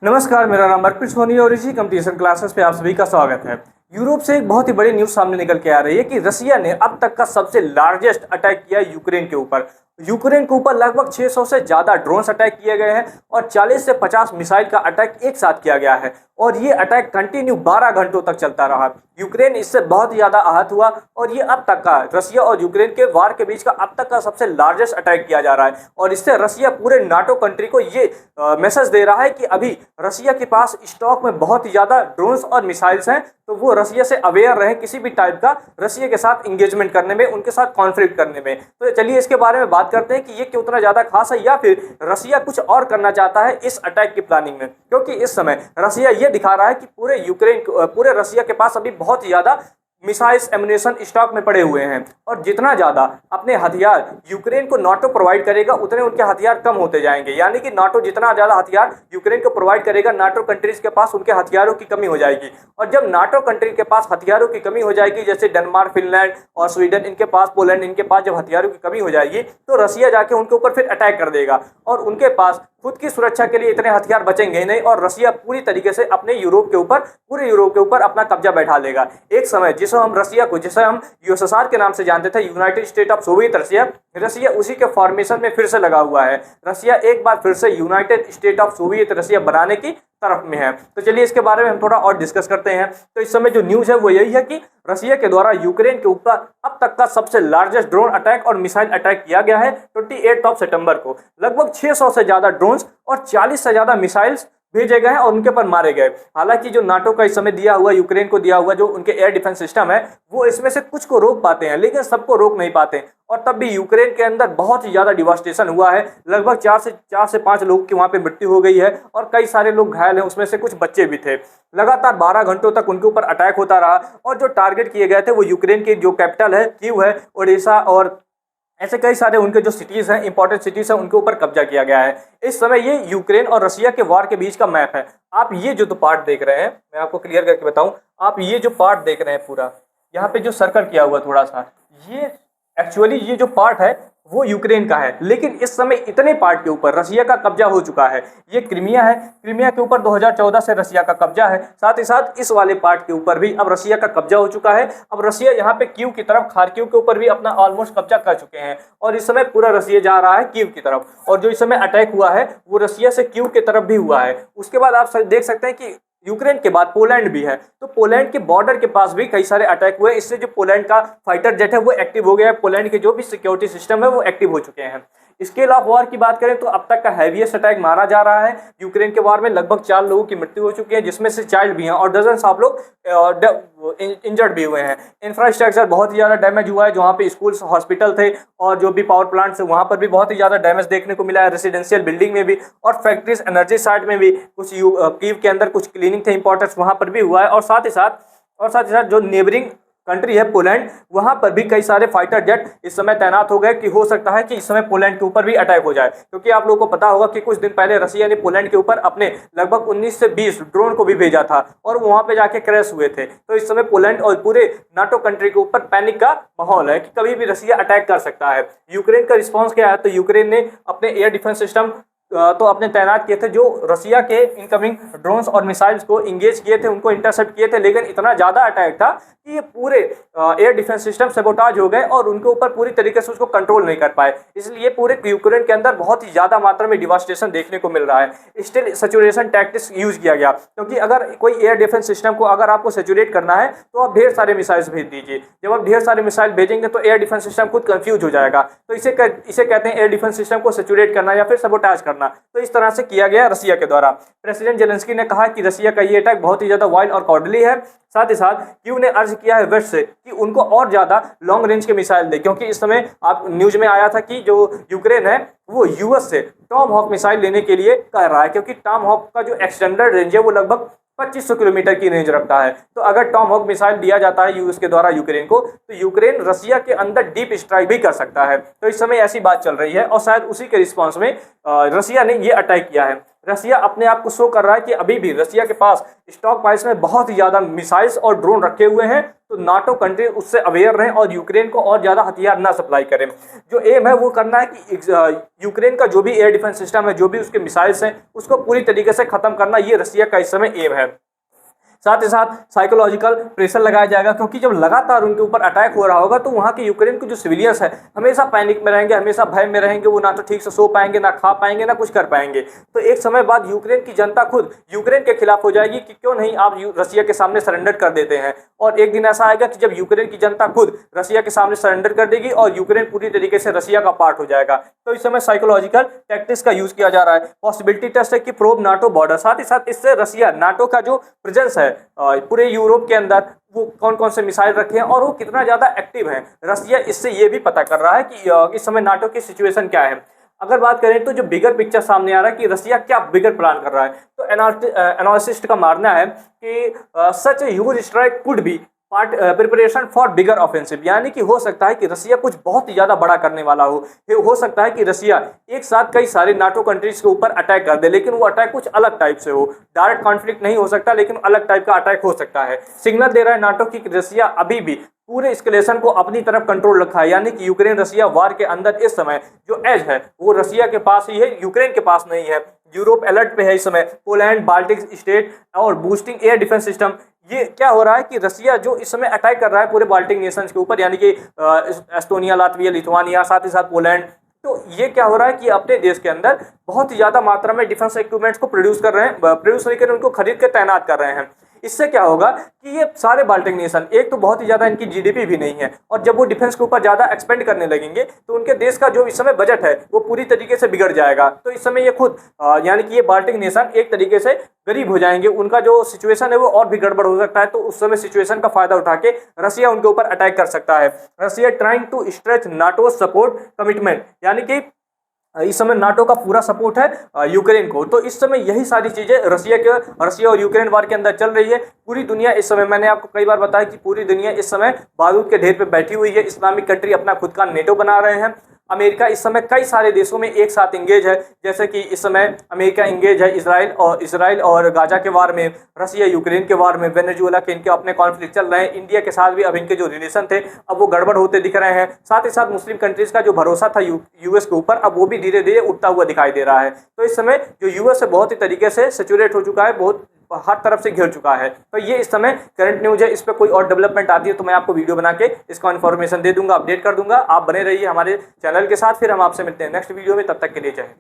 नमस्कार, मेरा नाम अर्पित सोनी और इसी कंपटीशन क्लासेस पे आप सभी का स्वागत है। यूरोप से एक बहुत ही बड़ी न्यूज़ सामने निकल के आ रही है कि रसिया ने अब तक का सबसे लार्जेस्ट अटैक किया यूक्रेन के ऊपर। यूक्रेन के ऊपर लगभग 600 से ज़्यादा ड्रोन्स अटैक किए गए हैं और 40 से 50 मिसाइल का अटैक एक साथ किया गया है और ये अटैक कंटिन्यू 12 घंटों तक चलता रहा। यूक्रेन इससे बहुत ज़्यादा आहत हुआ और ये अब तक का रसिया और यूक्रेन के वार के बीच का अब तक का सबसे लार्जेस्ट अटैक किया जा रहा है और इससे रसिया पूरे नाटो कंट्री को ये मैसेज दे रहा है कि अभी रसिया के पास स्टॉक में बहुत ही ज़्यादा ड्रोन्स और मिसाइल्स हैं, तो वो रसिया से अवेयर रहे किसी भी टाइप का रसिया के साथ इंगेजमेंट करने में, उनके साथ कॉन्फ्लिक्ट करने में। तो चलिए इसके बारे में बात करते हैं कि ये क्यों उतना ज़्यादा खास है या फिर रसिया कुछ और करना चाहता है इस अटैक की प्लानिंग में, क्योंकि इस समय रसिया ये दिखा रहा है कि पूरे रसिया के पास अभी बहुत ही ज़्यादा मिसाइल्स एमुनेशन स्टॉक में पड़े हुए हैं और जितना ज़्यादा अपने हथियार यूक्रेन को नाटो प्रोवाइड करेगा उतने उनके हथियार कम होते जाएंगे। यानी कि नाटो जितना ज़्यादा हथियार यूक्रेन को प्रोवाइड करेगा, नाटो कंट्रीज़ के पास उनके हथियारों की कमी हो जाएगी और जब नाटो कंट्री के पास हथियारों की कमी हो जाएगी, जैसे डेनमार्क, फिनलैंड और स्वीडन इनके पास, पोलैंड इनके पास जब हथियारों की कमी हो जाएगी तो रसिया जाके उनके ऊपर फिर अटैक कर देगा और उनके पास खुद की सुरक्षा के लिए इतने हथियार बचेंगे नहीं और रसिया पूरी तरीके से अपने पूरे यूरोप के ऊपर अपना कब्जा बैठा लेगा। एक समय जिसे हम यूएसएसआर के नाम से जानते थे, यूनाइटेड स्टेट ऑफ सोवियत रसिया उसी के फॉर्मेशन में फिर से लगा हुआ है। रसिया एक बार फिर से यूनाइटेड स्टेट ऑफ सोवियत रसिया बनाने की तरफ में है। तो चलिए इसके बारे में हम थोड़ा और डिस्कस करते हैं। तो इस समय जो न्यूज़ है वो यही है कि रसिया के द्वारा यूक्रेन के ऊपर अब तक का सबसे लार्जेस्ट ड्रोन अटैक और मिसाइल अटैक किया गया है 28 सितंबर को। लगभग 600 से ज़्यादा ड्रोन्स और 40 से ज़्यादा मिसाइल्स भेजे गए हैं और उनके पर मारे गए। हालांकि जो नाटो का इस समय दिया हुआ, यूक्रेन को दिया हुआ जो उनके एयर डिफेंस सिस्टम है, वो इसमें से कुछ को रोक पाते हैं लेकिन सबको रोक नहीं पाते और तब भी यूक्रेन के अंदर बहुत ही ज़्यादा डिवास्टेशन हुआ है। लगभग 4 से 5 लोगों की वहाँ पे मृत्यु हो गई है और कई सारे लोग घायल हैं, उसमें से कुछ बच्चे भी थे। लगातार 12 घंटों तक उनके ऊपर अटैक होता रहा और जो टारगेट किए गए थे वो यूक्रेन की जो कैपिटल है कीव है, ओडेसा और ऐसे कई सारे उनके जो सिटीज़ हैं, इंपॉर्टेंट सिटीज़ हैं, उनके ऊपर कब्जा किया गया है। इस समय ये यूक्रेन और रसिया के वार के बीच का मैप है। आप ये जो पार्ट देख रहे हैं, मैं आपको क्लियर करके बताऊं, आप ये जो पार्ट देख रहे हैं पूरा, यहाँ पे जो सर्कल किया हुआ थोड़ा सा, ये एक्चुअली ये जो पार्ट है वो यूक्रेन का है, लेकिन इस समय इतने पार्ट के ऊपर रसिया का कब्जा हो चुका है। ये क्रीमिया है, क्रीमिया के ऊपर 2014 से रसिया का कब्जा है। साथ ही साथ इस वाले पार्ट के ऊपर भी अब रसिया का कब्जा हो चुका है। अब रसिया यहाँ पे कीव की तरफ, खार्किव के ऊपर भी अपना ऑलमोस्ट कब्जा कर चुके हैं और इस समय पूरा रसिया जा रहा है कीव की तरफ और जो इस समय अटैक हुआ है वो रसिया से कीव की तरफ भी हुआ है। उसके बाद आप देख सकते हैं कि यूक्रेन के बाद पोलैंड भी है, तो पोलैंड के बॉर्डर के पास भी कई सारे अटैक हुए। इससे जो पोलैंड का फाइटर जेट है वो एक्टिव हो गया है, पोलैंड के जो भी सिक्योरिटी सिस्टम है वो एक्टिव हो चुके हैं। स्केल ऑफ वॉर की बात करें तो अब तक का हैवीएस्ट अटैक मारा जा रहा है। यूक्रेन के वार में लगभग 4 लोगों की मृत्यु हो चुकी है, जिसमें से चाइल्ड भी हैं और डजन्स ऑफ लोग इंजर्ड भी हुए हैं। इंफ्रास्ट्रक्चर बहुत ही ज़्यादा डैमेज हुआ है, जहाँ पे स्कूल्स, हॉस्पिटल थे और जो भी पावर प्लांट्स है वहाँ पर भी बहुत ही ज़्यादा डैमेज देखने को मिला है। रेसिडेंशियल बिल्डिंग में भी और फैक्ट्रीज, एनर्जी साइट में भी कुछ कीव के अंदर कुछ क्लीनिंग थे इंपॉर्टेंट्स, वहाँ पर भी हुआ है। और साथ ही साथ जो नेबरिंग कंट्री है पोलैंड, वहां पर भी कई सारे फाइटर जेट इस समय तैनात हो गए कि हो सकता है कि इस समय पोलैंड के ऊपर भी अटैक हो जाए, क्योंकि आप लोगों को पता होगा कि कुछ दिन पहले रसिया ने पोलैंड के ऊपर अपने लगभग 19 से 20 ड्रोन को भी भेजा था और वो वहां पे जाके क्रैश हुए थे। तो इस समय पोलैंड और पूरे नाटो कंट्री के ऊपर पैनिक का माहौल है कि कभी भी रसिया अटैक कर सकता है। यूक्रेन का रिस्पॉन्स क्या है, तो यूक्रेन ने अपने एयर डिफेंस सिस्टम तो अपने तैनात किए थे, जो रसिया के इनकमिंग ड्रोन्स और मिसाइल्स को इंगेज किए थे, उनको इंटरसेप्ट किए थे, लेकिन इतना ज़्यादा अटैक था कि ये पूरे एयर डिफेंस सिस्टम सैबोटाज हो गए और उनके ऊपर पूरी तरीके से उसको कंट्रोल नहीं कर पाए। इसलिए पूरे यूक्रेन के अंदर बहुत ही ज़्यादा मात्रा में डिवास्टेशन देखने को मिल रहा है। स्टिल सैचुरेशन टैक्टिक्स यूज किया गया, क्योंकि अगर कोई एयर डिफेंस सिस्टम को अगर आपको सैचुरेट करना है तो आप ढेर सारे मिसाइल्स भेज दीजिए। जब आप ढेर सारे मिसाइल भेजेंगे तो एयर डिफेंस सिस्टम खुद कंफ्यूज हो जाएगा। तो इसे कहते हैं एयर डिफेंस सिस्टम को सैचुरेट करना या फिर सैबोटाज करना। तो इस तरह से किया गया रसिया के द्वारा। प्रेसिडेंट जेलेंस्की ने कहा कि रसिया का ये अटैक बहुत ही ज़्यादा वाइल्ड और कॉर्डली है। साथ ही साथ कीव ने अर्ज किया है वेस्ट से कि उनको और ज़्यादा लॉन्ग रेंज के मिसाइल दे, क्योंकि इस समय आप न्यूज में आया था कि जो यूक्रेन है वो यूएस से टॉम हॉक मिसाइल लेने के लिए कह रहा है, क्योंकि टॉम हॉक का जो एक्सटेंडेड रेंज है वो लगभग 2500 किलोमीटर की रेंज रखता है। तो अगर टॉम हॉक मिसाइल दिया जाता है यूएस के द्वारा यूक्रेन को, तो यूक्रेन रसिया के अंदर डीप स्ट्राइक भी कर सकता है। तो इस समय ऐसी बात चल रही है और शायद उसी के रिस्पॉन्स में रसिया ने ये अटैक किया है। रसिया अपने आप को शो कर रहा है कि अभी भी रसिया के पास स्टॉक पाइल्स में बहुत ही ज़्यादा मिसाइल्स और ड्रोन रखे हुए हैं, तो नाटो कंट्री उससे अवेयर रहें और यूक्रेन को और ज़्यादा हथियार ना सप्लाई करें। जो एम है वो करना है कि यूक्रेन का जो भी एयर डिफेंस सिस्टम है, जो भी उसके मिसाइल्स हैं, उसको पूरी तरीके से खत्म करना, ये रसिया का इस समय एम है। साथ ही साथ साइकोलॉजिकल प्रेशर लगाया जाएगा, क्योंकि जब लगातार उनके ऊपर अटैक हो रहा होगा तो वहाँ के यूक्रेन के जो सिविलियंस है हमेशा पैनिक में रहेंगे, हमेशा भय में रहेंगे, वो ना तो ठीक से सो पाएंगे, ना खा पाएंगे, ना कुछ कर पाएंगे। तो एक समय बाद यूक्रेन की जनता खुद यूक्रेन के खिलाफ हो जाएगी कि क्यों नहीं आप रसिया के सामने सरेंडर कर देते हैं। और एक दिन ऐसा आएगा कि जब यूक्रेन की जनता खुद रसिया के सामने सरेंडर कर देगी और यूक्रेन पूरी तरीके से रसिया का पार्ट हो जाएगा। तो इस समय साइकोलॉजिकल टैक्टिक्स का यूज किया जा रहा है। पॉसिबिलिटी टेस्ट है कि प्रोब नाटो बॉर्डर, साथ ही साथ इससे रसिया नाटो का जो प्रेजेंस है पूरे यूरोप के अंदर, वो कौन कौन से मिसाइल रखे हैं और वो कितना ज्यादा एक्टिव है, रसिया इससे ये भी पता कर रहा है कि इस समय नाटो की सिचुएशन क्या है। अगर बात करें तो जो बिगर पिक्चर सामने आ रहा है कि रसिया क्या बिगर प्लान कर रहा है, तो एनालिसिस्ट का मानना है कि such huge strike could be part preparation for bigger offensive, यानी कि हो सकता है कि रसिया कुछ बहुत ही ज्यादा बड़ा करने वाला हो सकता है कि रसिया एक साथ कई सारे नाटो कंट्रीज के ऊपर अटैक कर दे, लेकिन वो अटैक कुछ अलग टाइप से हो, डायरेक्ट कॉन्फ्लिक्ट नहीं हो सकता, लेकिन अलग टाइप का अटैक हो सकता है। सिग्नल दे रहा है नाटो की रसिया अभी भी पूरे एस्केलेशन को अपनी तरफ कंट्रोल रखा है, यानी कि यूक्रेन रसिया वार के अंदर इस समय जो एज है वो रसिया के पास ही है, यूक्रेन के पास नहीं है। यूरोप अलर्ट पे है इस समय, पोलैंड, बाल्टिक स्टेट और बूस्टिंग एयर डिफेंस सिस्टम। ये क्या हो रहा है कि रसिया जो इस समय अटैक कर रहा है पूरे बाल्टिक नेशंस के ऊपर, यानी कि एस्टोनिया, लातविया, लिथुआनिया, साथ ही साथ पोलैंड, तो ये क्या हो रहा है कि अपने देश के अंदर बहुत ही ज्यादा मात्रा में डिफेंस इक्विपमेंट्स को प्रोड्यूस कर रहे हैं, प्रोड्यूस करके उनको खरीद के तैनात कर रहे हैं। इससे क्या होगा कि ये सारे बाल्टिक नेशन, एक तो बहुत ही ज्यादा इनकी जीडीपी भी नहीं है, और जब वो डिफेंस के ऊपर ज्यादा एक्सपेंड करने लगेंगे तो उनके देश का जो इस समय बजट है वो पूरी तरीके से बिगड़ जाएगा। तो इस समय ये खुद यानी कि ये बाल्टिक नेशन एक तरीके से गरीब हो जाएंगे, उनका जो सिचुएशन है वो और भी गड़बड़ हो सकता है। तो उस समय सिचुएशन का फायदा उठा के रसिया उनके ऊपर अटैक कर सकता है। Russia trying to stretch NATO support commitment, यानी कि इस समय नाटो का पूरा सपोर्ट है यूक्रेन को। तो इस समय यही सारी चीजें रसिया और यूक्रेन वार के अंदर चल रही है। पूरी दुनिया इस समय, मैंने आपको कई बार बताया कि पूरी दुनिया इस समय बारूद के ढेर पे बैठी हुई है। इस्लामिक कंट्री अपना खुद का नेटो बना रहे हैं। अमेरिका इस समय कई सारे देशों में एक साथ इंगेज है, जैसे कि इस समय अमेरिका इंगेज है इजराइल और गाजा के वार में, रसिया यूक्रेन के वार में, वेनेजुएला के इनके अपने कॉन्फ्लिक्ट चल रहे हैं। इंडिया के साथ भी अब इनके जो रिलेशन थे अब वो गड़बड़ होते दिख रहे हैं। साथ ही साथ मुस्लिम कंट्रीज का जो भरोसा था यूएस के ऊपर, अब वो भी धीरे धीरे उठता हुआ दिखाई दे रहा है। तो इस समय जो यूएस है बहुत ही तरीके से सेचुरेट हो चुका है, बहुत हर तरफ से घिर चुका है। तो ये इस समय करंट न्यूज है। इस पर कोई और डेवलपमेंट आती है तो मैं आपको वीडियो बना के इसका इन्फॉर्मेशन दे दूंगा, अपडेट कर दूंगा। आप बने रहिए हमारे चैनल के साथ। फिर हम आपसे मिलते हैं नेक्स्ट वीडियो में, तब तक के लिए जय हिंद।